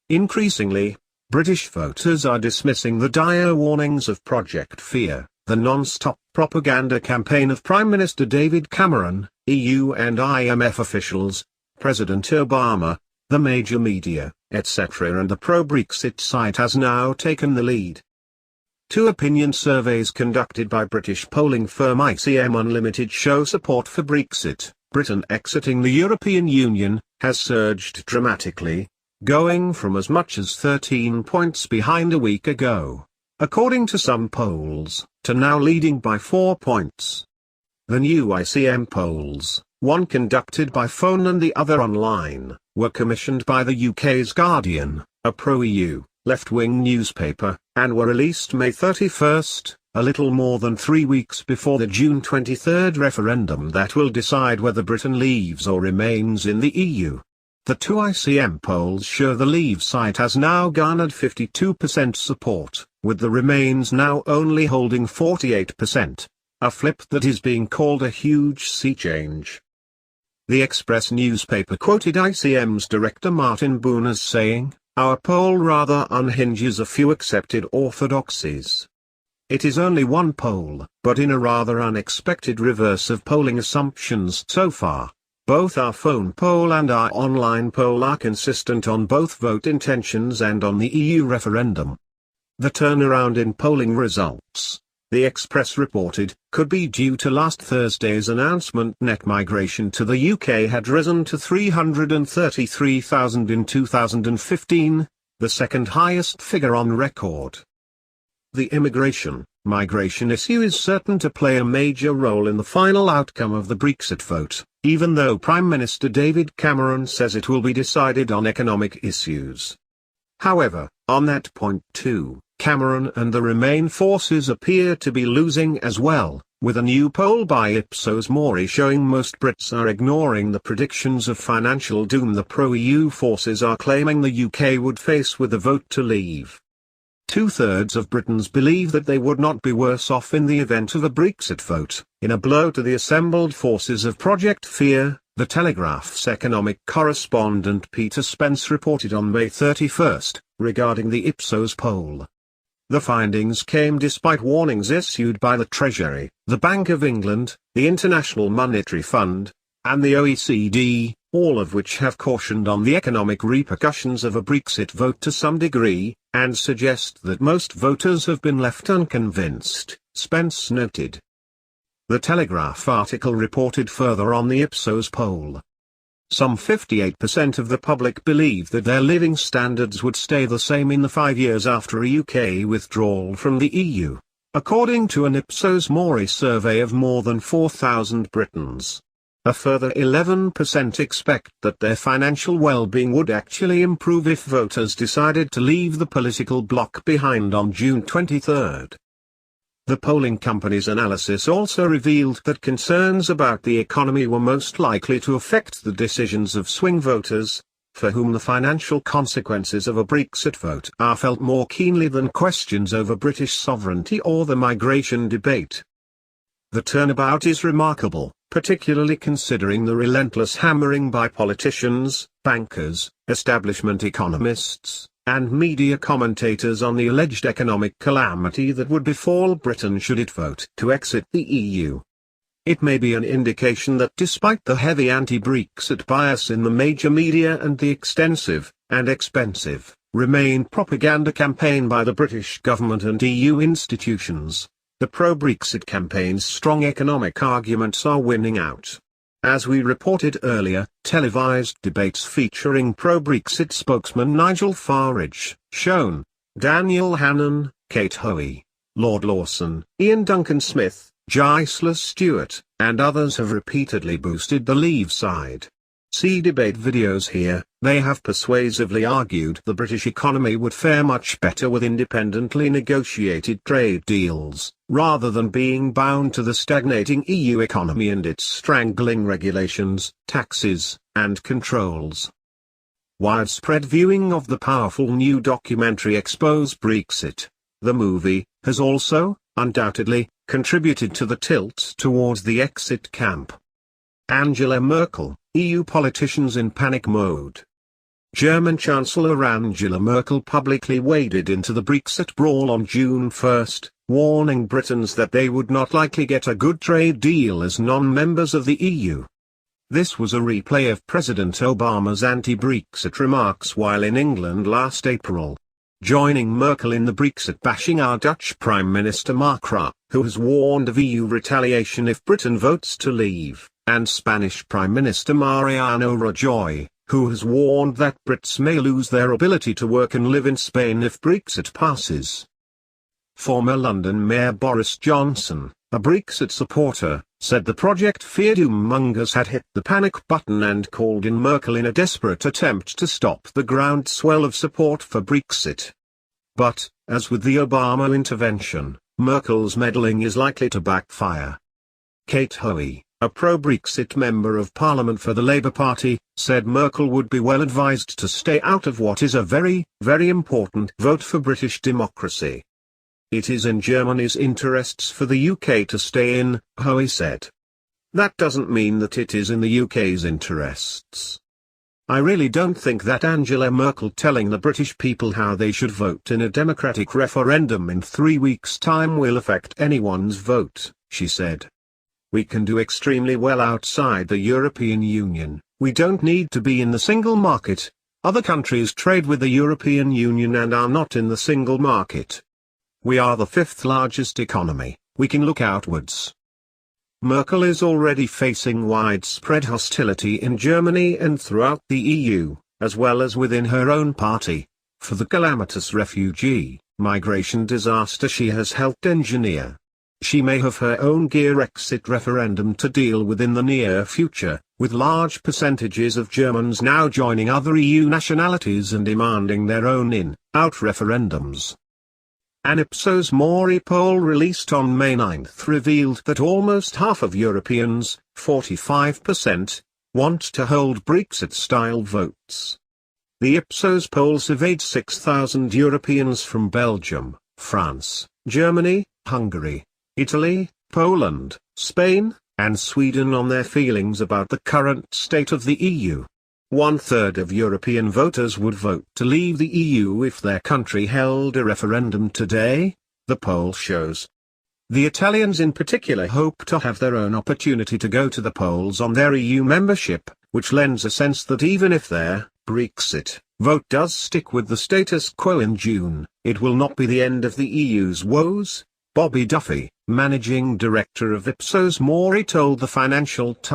Increasingly, British voters are dismissing the dire warnings of Project Fear, the non-stop propaganda campaign of Prime Minister David Cameron, EU and IMF officials, President Obama, the major media, etc. And the pro-Brexit side has now taken the lead. Two opinion surveys conducted by British polling firm ICM Unlimited show support for Brexit, Britain exiting the European Union, has surged dramatically, going from as much as 13 points behind a week ago, according to some polls, to now leading by 4 points. The new ICM polls, one conducted by phone and the other online, were commissioned by the UK's Guardian, a pro-EU, left-wing newspaper, and were released May 31, a little more than 3 weeks before the June 23 referendum that will decide whether Britain leaves or remains in the EU. The two ICM polls show the Leave side has now garnered 52% support, with the Remains now only holding 48%, a flip that is being called a huge sea change. The Express newspaper quoted ICM's director Martin Boone as saying, "Our poll rather unhinges a few accepted orthodoxies. It is only one poll, but in a rather unexpected reverse of polling assumptions so far. Both our phone poll and our online poll are consistent on both vote intentions and on the EU referendum." The turnaround in polling results, the Express reported, could be due to last Thursday's announcement net migration to the UK had risen to 333,000 in 2015, the second highest figure on record. The migration issue is certain to play a major role in the final outcome of the Brexit vote, even though Prime Minister David Cameron says it will be decided on economic issues. However, on that point too, Cameron and the Remain forces appear to be losing as well, with a new poll by Ipsos Mori showing most Brits are ignoring the predictions of financial doom the pro-EU forces are claiming the UK would face with a vote to leave. 2/3 of Britons believe that they would not be worse off in the event of a Brexit vote, in a blow to the assembled forces of Project Fear, The Telegraph's economic correspondent Peter Spence reported on May 31, regarding the Ipsos poll. The findings came despite warnings issued by the Treasury, the Bank of England, the International Monetary Fund, and the OECD, all of which have cautioned on the economic repercussions of a Brexit vote to some degree, and suggest that most voters have been left unconvinced, Spence noted. The Telegraph article reported further on the Ipsos poll. Some 58% of the public believe that their living standards would stay the same in the 5 years after a UK withdrawal from the EU, according to an Ipsos Mori survey of more than 4,000 Britons. A further 11% expect that their financial well-being would actually improve if voters decided to leave the political bloc behind on June 23. The polling company's analysis also revealed that concerns about the economy were most likely to affect the decisions of swing voters, for whom the financial consequences of a Brexit vote are felt more keenly than questions over British sovereignty or the migration debate. The turnabout is remarkable, particularly considering the relentless hammering by politicians, bankers, establishment economists, and media commentators on the alleged economic calamity that would befall Britain should it vote to exit the EU. It may be an indication that despite the heavy anti-Brexit bias in the major media and the extensive, and expensive, Remain propaganda campaign by the British government and EU institutions, the pro-Brexit campaign's strong economic arguments are winning out. As we reported earlier, televised debates featuring pro-Brexit spokesman Nigel Farage, shown, Daniel Hannan, Kate Hoey, Lord Lawson, Ian Duncan Smith, Gisela Stewart, and others have repeatedly boosted the Leave side. See debate videos here. They have persuasively argued the British economy would fare much better with independently negotiated trade deals, rather than being bound to the stagnating EU economy and its strangling regulations, taxes, and controls. Widespread viewing of the powerful new documentary Expose Brexit, the movie, has also, undoubtedly, contributed to the tilt towards the exit camp. Angela Merkel, EU politicians in panic mode. German Chancellor Angela Merkel publicly waded into the Brexit brawl on June 1, warning Britons that they would not likely get a good trade deal as non-members of the EU. This was a replay of President Obama's anti-Brexit remarks while in England last April. Joining Merkel in the Brexit bashing are Dutch Prime Minister Mark Rutte, who has warned of EU retaliation if Britain votes to leave, and Spanish Prime Minister Mariano Rajoy, who has warned that Brits may lose their ability to work and live in Spain if Brexit passes. Former London Mayor Boris Johnson, a Brexit supporter, said the Project Fear doom-mongers had hit the panic button and called in Merkel in a desperate attempt to stop the groundswell of support for Brexit. But, as with the Obama intervention, Merkel's meddling is likely to backfire. Kate Hoey, a pro-Brexit member of Parliament for the Labour Party, said Merkel would be well advised to stay out of what is a very, very important vote for British democracy. It is in Germany's interests for the UK to stay in, Hoey said. That doesn't mean that it is in the UK's interests. I really don't think that Angela Merkel telling the British people how they should vote in a democratic referendum in 3 weeks' time will affect anyone's vote, she said. We can do extremely well outside the European Union. We don't need to be in the single market. Other countries trade with the European Union and are not in the single market. We are the 5th largest economy, we can look outwards. Merkel is already facing widespread hostility in Germany and throughout the EU, as well as within her own party, for the calamitous refugee migration disaster she has helped engineer. She may have her own Brexit referendum to deal with in the near future, with large percentages of Germans now joining other EU nationalities and demanding their own in-out referendums. An Ipsos Mori poll released on May 9 revealed that almost half of Europeans, 45%, want to hold Brexit-style votes. The Ipsos poll surveyed 6,000 Europeans from Belgium, France, Germany, Hungary, Italy, Poland, Spain, and Sweden on their feelings about the current state of the EU. 1/3 of European voters would vote to leave the EU if their country held a referendum today, the poll shows. The Italians in particular hope to have their own opportunity to go to the polls on their EU membership, which lends a sense that even if their Brexit vote does stick with the status quo in June, it will not be the end of the EU's woes. Bobby Duffy, managing director of Ipsos Mori, told the Financial Times.